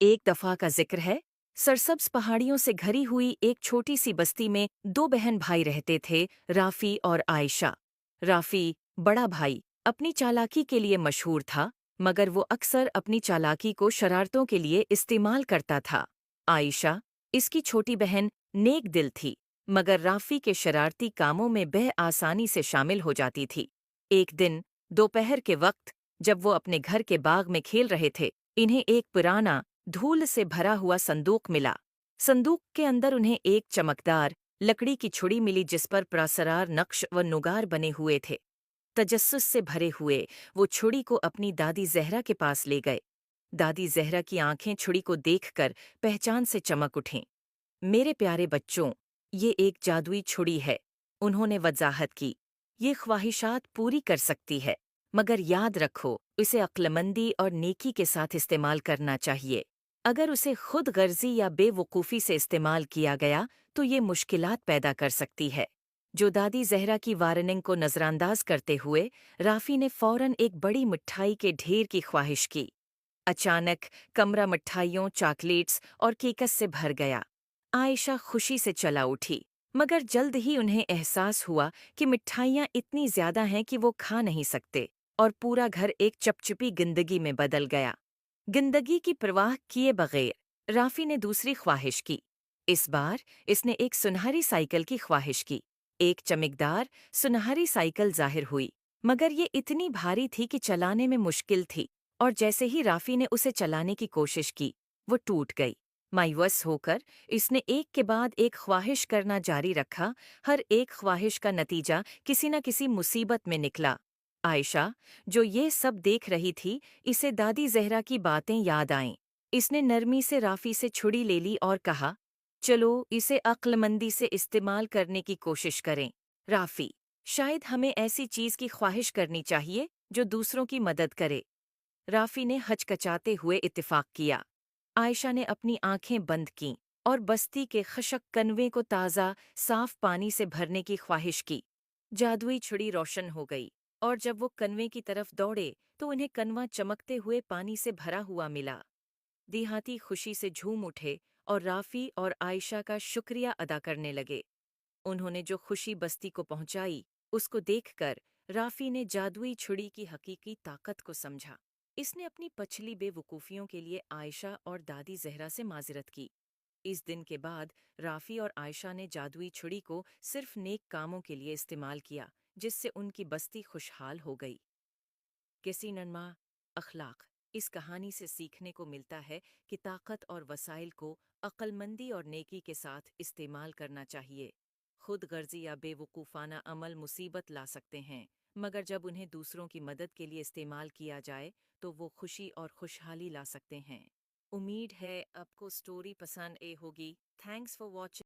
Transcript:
एक दफा का जिक्र है। सरसब्ज पहाड़ियों से घरी हुई एक छोटी सी बस्ती में दो बहन भाई रहते थे, राफी और आयशा। राफी, बड़ा भाई, अपनी चालाकी के लिए मशहूर था, मगर वो अक्सर अपनी चालाकी को शरारतों के लिए इस्तेमाल करता था। आयशा, इसकी छोटी बहन, नेक दिल थी, मगर राफी के शरारती कामों में आसानी से शामिल हो जाती थी। एक दिन दोपहर के वक्त, जब वो अपने घर के बाग में खेल रहे थे, इन्हें एक पुराना, धूल से भरा हुआ संदूक मिला। संदूक के अंदर उन्हें एक चमकदार लकड़ी की छुड़ी मिली जिस पर प्रासरार नक्श व नुगार बने हुए थे। तजस्सुस से भरे हुए वो छुड़ी को अपनी दादी जहरा के पास ले गए। दादी जहरा की आंखें छुड़ी को देखकर पहचान से चमक उठीं। मेरे प्यारे बच्चों, ये एक जादुई छुड़ी है, उन्होंने वजाहत की। ये ख्वाहिशात पूरी कर सकती है, मगर याद रखो, इसे अक्लमंदी और नेकी के साथ इस्तेमाल करना चाहिए। अगर उसे खुद गर्जी या बेवकूफ़ी से इस्तेमाल किया गया तो ये मुश्किलात पैदा कर सकती है। जो दादी जहरा की वार्निंग को नज़रअंदाज करते हुए राफी ने फौरन एक बड़ी मिठाई के ढेर की ख्वाहिश की। अचानक कमरा मिठाइयों, चॉकलेट्स और केकस से भर गया। आयशा खुशी से चला उठी, मगर जल्द ही उन्हें एहसास हुआ कि मिठाइयाँ इतनी ज्यादा हैं कि वो खा नहीं सकते, और पूरा घर एक चपचपी जिंदगी में बदल गया। जिंदगी की परवाह किए बगैर राफी ने दूसरी ख्वाहिश की। इस बार इसने एक सुनहरी साइकिल की ख्वाहिश की। एक चमकदार सुनहरी साइकिल जाहिर हुई, मगर ये इतनी भारी थी कि चलाने में मुश्किल थी, और जैसे ही राफी ने उसे चलाने की कोशिश की, वो टूट गई। मायूस होकर इसने एक के बाद एक ख्वाहिश करना जारी रखा। हर एक ख्वाहिश का नतीजा किसी न किसी मुसीबत में निकला। आयशा, जो ये सब देख रही थी, इसे दादी जहरा की बातें याद आईं। इसने नरमी से राफी से छुड़ी ले ली और कहा, चलो इसे अक्लमंदी से इस्तेमाल करने की कोशिश करें। राफी, शायद हमें ऐसी चीज की ख्वाहिश करनी चाहिए जो दूसरों की मदद करे। राफी ने हचकचाते हुए इत्तेफाक किया। आयशा ने अपनी आंखें बंद कीं और बस्ती के खशक कनवे को ताज़ा, साफ पानी से भरने की ख्वाहिश की। जादुई छुड़ी रोशन हो गई, और जब वो कनवे की तरफ दौड़े तो उन्हें कनवा चमकते हुए पानी से भरा हुआ मिला। देहाती खुशी से झूम उठे और राफी और आयशा का शुक्रिया अदा करने लगे। उन्होंने जो खुशी बस्ती को पहुंचाई, उसको देखकर राफी ने जादुई छुड़ी की हकीकी ताकत को समझा। इसने अपनी पछली बेवकूफ़ियों के लिए आयशा और दादी जहरा से माजरत की। इस दिन के बाद राफी और आयशा ने जादुई छुड़ी को सिर्फ नेक कामों के लिए इस्तेमाल किया, जिससे उनकी बस्ती खुशहाल हो गई। किसी नन्मा अखलाक, इस कहानी से सीखने को मिलता है कि ताकत और वसाइल को अक्लमंदी और नेकी के साथ इस्तेमाल करना चाहिए। खुद गर्जी या बेवकूफ़ाना अमल मुसीबत ला सकते हैं, मगर जब उन्हें दूसरों की मदद के लिए इस्तेमाल किया जाए तो वो खुशी और खुशहाली ला सकते हैं। उम्मीद है आपको स्टोरी पसंद आई होगी। Thanks for watching.